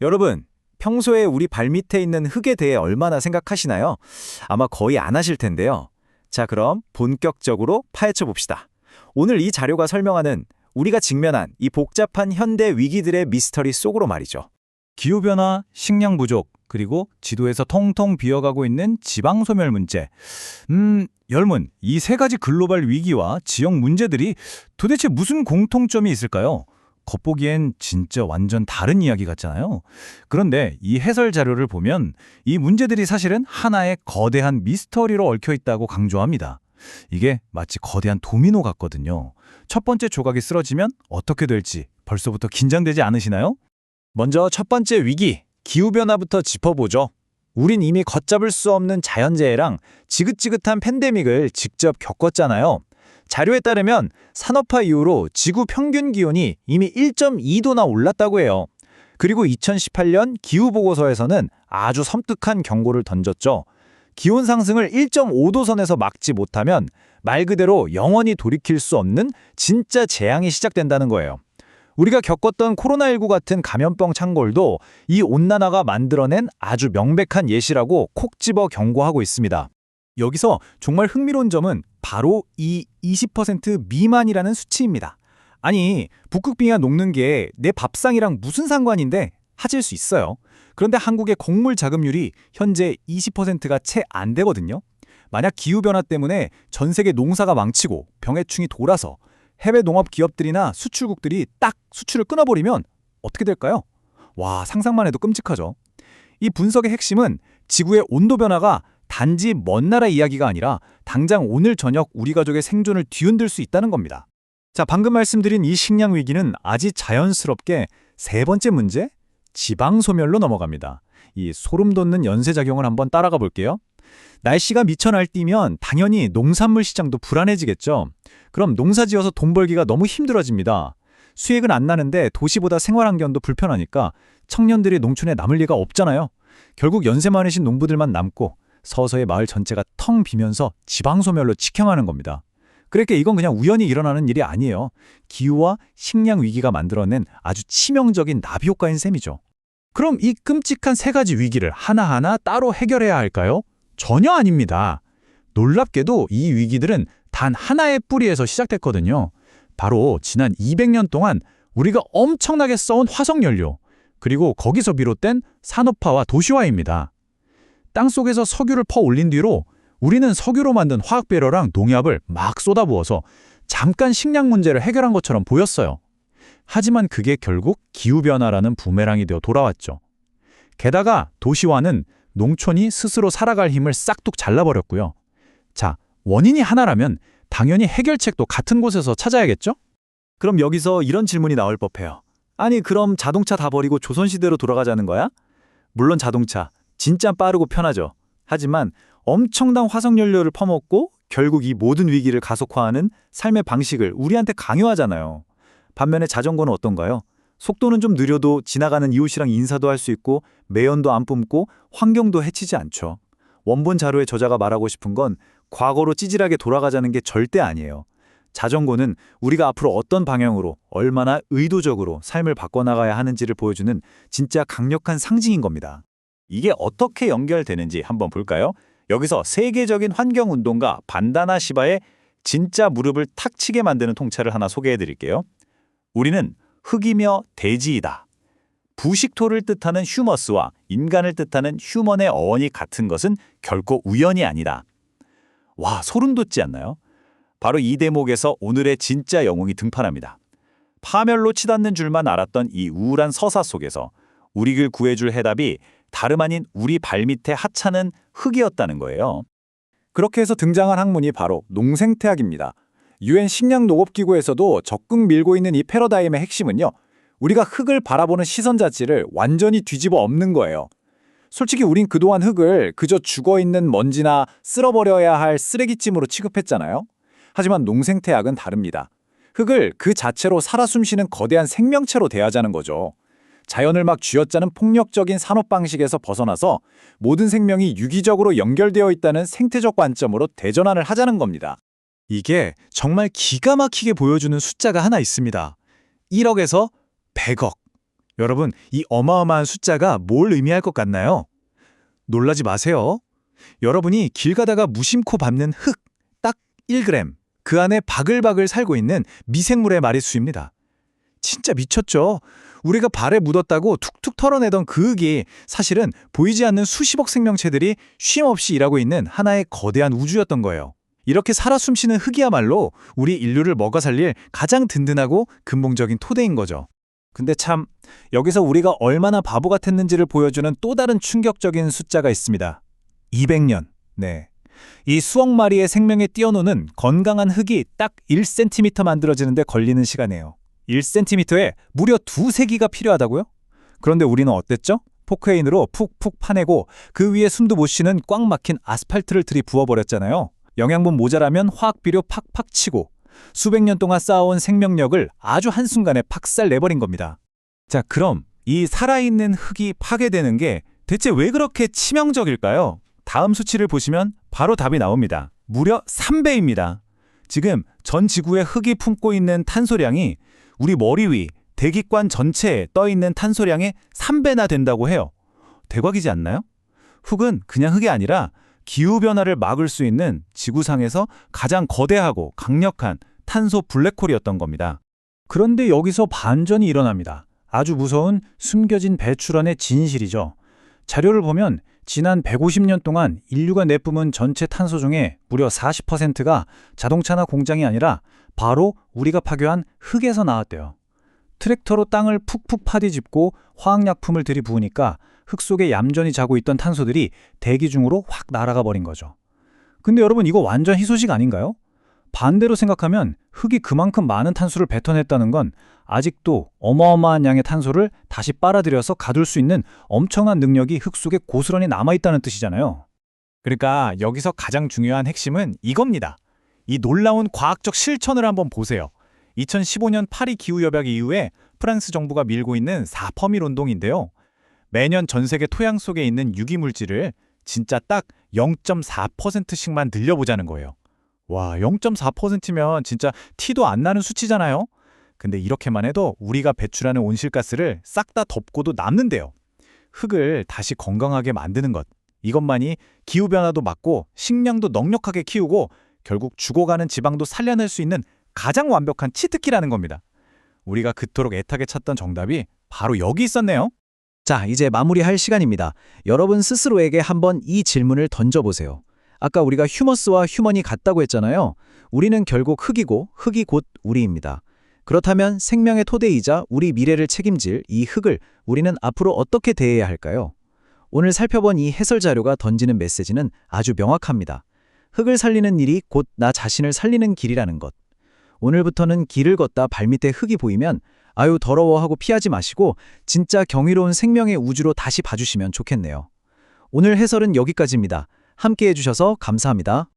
여러분, 평소에 우리 발밑에 있는 흙에 대해 얼마나 생각하시나요? 아마 거의 안 하실 텐데요. 자, 그럼 본격적으로 파헤쳐 봅시다. 오늘 이 자료가 설명하는 우리가 직면한 이 복잡한 현대 위기들의 미스터리 속으로 말이죠. 기후변화, 식량 부족, 그리고 지도에서 통통 비어가고 있는 지방소멸 문제. 열문, 이 세 가지 글로벌 위기와 지역 문제들이 도대체 무슨 공통점이 있을까요? 겉보기엔 진짜 완전 다른 이야기 같잖아요. 그런데 이 해설 자료를 보면 이 문제들이 사실은 하나의 거대한 미스터리로 얽혀 있다고 강조합니다. 이게 마치 거대한 도미노 같거든요. 첫 번째 조각이 쓰러지면 어떻게 될지 벌써부터 긴장되지 않으시나요? 먼저 첫 번째 위기, 기후변화부터 짚어보죠. 우린 이미 걷잡을 수 없는 자연재해랑 지긋지긋한 팬데믹을 직접 겪었잖아요. 자료에 따르면 산업화 이후로 지구 평균 기온이 이미 1.2도나 올랐다고 해요. 그리고 2018년 기후보고서에서는 아주 섬뜩한 경고를 던졌죠. 기온 상승을 1.5도 선에서 막지 못하면 말 그대로 영원히 돌이킬 수 없는 진짜 재앙이 시작된다는 거예요. 우리가 겪었던 코로나19 같은 감염병 창궐도 이 온난화가 만들어낸 아주 명백한 예시라고 콕 집어 경고하고 있습니다. 여기서 정말 흥미로운 점은 바로 이 20% 미만이라는 수치입니다. 아니, 북극빙하 녹는 게 내 밥상이랑 무슨 상관인데 하실 수 있어요. 그런데 한국의 곡물 자급률이 현재 20%가 채 안 되거든요. 만약 기후변화 때문에 전 세계 농사가 망치고 병해충이 돌아서 해외 농업 기업들이나 수출국들이 딱 수출을 끊어버리면 어떻게 될까요? 와, 상상만 해도 끔찍하죠. 이 분석의 핵심은 지구의 온도 변화가 단지 먼 나라 이야기가 아니라 당장 오늘 저녁 우리 가족의 생존을 뒤흔들 수 있다는 겁니다. 자, 방금 말씀드린 이 식량 위기는 아주 자연스럽게 세 번째 문제, 지방 소멸로 넘어갑니다. 이 소름 돋는 연쇄작용을 한번 따라가 볼게요. 날씨가 미쳐 날뛰면 당연히 농산물 시장도 불안해지겠죠. 그럼 농사 지어서 돈 벌기가 너무 힘들어집니다. 수익은 안 나는데 도시보다 생활환경도 불편하니까 청년들이 농촌에 남을 리가 없잖아요. 결국 연세 많으신 농부들만 남고 서서히 마을 전체가 텅 비면서 지방소멸로 직행하는 겁니다. 그러니까 이건 그냥 우연히 일어나는 일이 아니에요. 기후와 식량 위기가 만들어낸 아주 치명적인 나비 효과인 셈이죠. 그럼 이 끔찍한 세 가지 위기를 하나하나 따로 해결해야 할까요? 전혀 아닙니다. 놀랍게도 이 위기들은 단 하나의 뿌리에서 시작됐거든요. 바로 지난 200년 동안 우리가 엄청나게 써온 화석연료, 그리고 거기서 비롯된 산업화와 도시화입니다. 땅속에서 석유를 퍼 올린 뒤로 우리는 석유로 만든 화학배럴랑 농약을 막 쏟아부어서 잠깐 식량 문제를 해결한 것처럼 보였어요. 하지만 그게 결국 기후변화라는 부메랑이 되어 돌아왔죠. 게다가 도시화는 농촌이 스스로 살아갈 힘을 싹둑 잘라버렸고요. 자, 원인이 하나라면 당연히 해결책도 같은 곳에서 찾아야겠죠? 그럼 여기서 이런 질문이 나올 법해요. 아니, 그럼 자동차 다 버리고 조선시대로 돌아가자는 거야? 물론 자동차, 진짜 빠르고 편하죠. 하지만 엄청난 화석연료를 퍼먹고 결국 이 모든 위기를 가속화하는 삶의 방식을 우리한테 강요하잖아요. 반면에 자전거는 어떤가요? 속도는 좀 느려도 지나가는 이웃이랑 인사도 할 수 있고 매연도 안 뿜고 환경도 해치지 않죠. 원본 자료의 저자가 말하고 싶은 건 과거로 찌질하게 돌아가자는 게 절대 아니에요. 자전거는 우리가 앞으로 어떤 방향으로 얼마나 의도적으로 삶을 바꿔나가야 하는지를 보여주는 진짜 강력한 상징인 겁니다. 이게 어떻게 연결되는지 한번 볼까요? 여기서 세계적인 환경운동가 반다나 시바의 진짜 무릎을 탁 치게 만드는 통찰을 하나 소개해 드릴게요. 우리는 흙이며 대지이다. 부식토를 뜻하는 휴머스와 인간을 뜻하는 휴먼의 어원이 같은 것은 결코 우연이 아니다. 와, 소름 돋지 않나요? 바로 이 대목에서 오늘의 진짜 영웅이 등판합니다. 파멸로 치닫는 줄만 알았던 이 우울한 서사 속에서 우리를 구해줄 해답이 다름 아닌 우리 발밑에 하찮은 흙이었다는 거예요. 그렇게 해서 등장한 학문이 바로 농생태학입니다. UN 식량농업기구에서도 적극 밀고 있는 이 패러다임의 핵심은요, 우리가 흙을 바라보는 시선 자체를 완전히 뒤집어 엎는 거예요. 솔직히 우린 그동안 흙을 그저 죽어있는 먼지나 쓸어버려야 할 쓰레기찜으로 취급했잖아요. 하지만 농생태학은 다릅니다. 흙을 그 자체로 살아 숨쉬는 거대한 생명체로 대하자는 거죠. 자연을 막 쥐어짜는 폭력적인 산업 방식에서 벗어나서 모든 생명이 유기적으로 연결되어 있다는 생태적 관점으로 대전환을 하자는 겁니다. 이게 정말 기가 막히게 보여주는 숫자가 하나 있습니다. 1억에서 100억. 여러분, 이 어마어마한 숫자가 뭘 의미할 것 같나요? 놀라지 마세요. 여러분이 길 가다가 무심코 밟는 흙, 딱 1g. 그 안에 바글바글 살고 있는 미생물의 마리수입니다. 진짜 미쳤죠? 우리가 발에 묻었다고 툭툭 털어내던 그 흙이 사실은 보이지 않는 수십억 생명체들이 쉼없이 일하고 있는 하나의 거대한 우주였던 거예요. 이렇게 살아 숨쉬는 흙이야말로 우리 인류를 먹어 살릴 가장 든든하고 근본적인 토대인 거죠. 근데 참, 여기서 우리가 얼마나 바보 같았는지를 보여주는 또 다른 충격적인 숫자가 있습니다. 200년. 네. 이 수억 마리의 생명에 뛰어노는 건강한 흙이 딱 1cm 만들어지는데 걸리는 시간이에요. 1cm에 무려 2세기가 필요하다고요? 그런데 우리는 어땠죠? 포크레인으로 푹푹 파내고 그 위에 숨도 못 쉬는 꽉 막힌 아스팔트를 들이부어버렸잖아요. 영양분 모자라면 화학비료 팍팍 치고 수백 년 동안 쌓아온 생명력을 아주 한순간에 박살 내버린 겁니다. 자, 그럼 이 살아있는 흙이 파괴되는 게 대체 왜 그렇게 치명적일까요? 다음 수치를 보시면 바로 답이 나옵니다. 무려 3배입니다. 지금 전 지구의 흙이 품고 있는 탄소량이 우리 머리 위 대기권 전체에 떠있는 탄소량의 3배나 된다고 해요. 대박이지 않나요? 흙은 그냥 흙이 아니라 기후변화를 막을 수 있는 지구상에서 가장 거대하고 강력한 탄소 블랙홀이었던 겁니다. 그런데 여기서 반전이 일어납니다. 아주 무서운 숨겨진 배출원의 진실이죠. 자료를 보면 지난 150년 동안 인류가 내뿜은 전체 탄소 중에 무려 40%가 자동차나 공장이 아니라 바로 우리가 파괴한 흙에서 나왔대요. 트랙터로 땅을 푹푹 파뒤집고 화학약품을 들이부으니까 흙 속에 얌전히 자고 있던 탄소들이 대기 중으로 확 날아가 버린 거죠. 근데 여러분, 이거 완전 희소식 아닌가요? 반대로 생각하면 흙이 그만큼 많은 탄소를 뱉어냈다는 건 아직도 어마어마한 양의 탄소를 다시 빨아들여서 가둘 수 있는 엄청난 능력이 흙 속에 고스란히 남아있다는 뜻이잖아요. 그러니까 여기서 가장 중요한 핵심은 이겁니다. 이 놀라운 과학적 실천을 한번 보세요. 2015년 파리 기후협약 이후에 프랑스 정부가 밀고 있는 4퍼밀 운동인데요. 매년 전 세계 토양 속에 있는 유기물질을 진짜 딱 0.4%씩만 늘려보자는 거예요. 와, 0.4%면 진짜 티도 안 나는 수치잖아요. 근데 이렇게만 해도 우리가 배출하는 온실가스를 싹 다 덮고도 남는데요. 흙을 다시 건강하게 만드는 것, 이것만이 기후변화도 막고 식량도 넉넉하게 키우고 결국 죽어가는 지방도 살려낼 수 있는 가장 완벽한 치트키라는 겁니다. 우리가 그토록 애타게 찾던 정답이 바로 여기 있었네요. 자, 이제 마무리할 시간입니다. 여러분 스스로에게 한번 이 질문을 던져보세요. 아까 우리가 휴머스와 휴먼이 같다고 했잖아요. 우리는 결국 흙이고 흙이 곧 우리입니다. 그렇다면 생명의 토대이자 우리 미래를 책임질 이 흙을 우리는 앞으로 어떻게 대해야 할까요? 오늘 살펴본 이 해설 자료가 던지는 메시지는 아주 명확합니다. 흙을 살리는 일이 곧 나 자신을 살리는 길이라는 것. 오늘부터는 길을 걷다 발밑에 흙이 보이면 아유 더러워하고 피하지 마시고 진짜 경이로운 생명의 우주로 다시 봐주시면 좋겠네요. 오늘 해설은 여기까지입니다. 함께 해주셔서 감사합니다.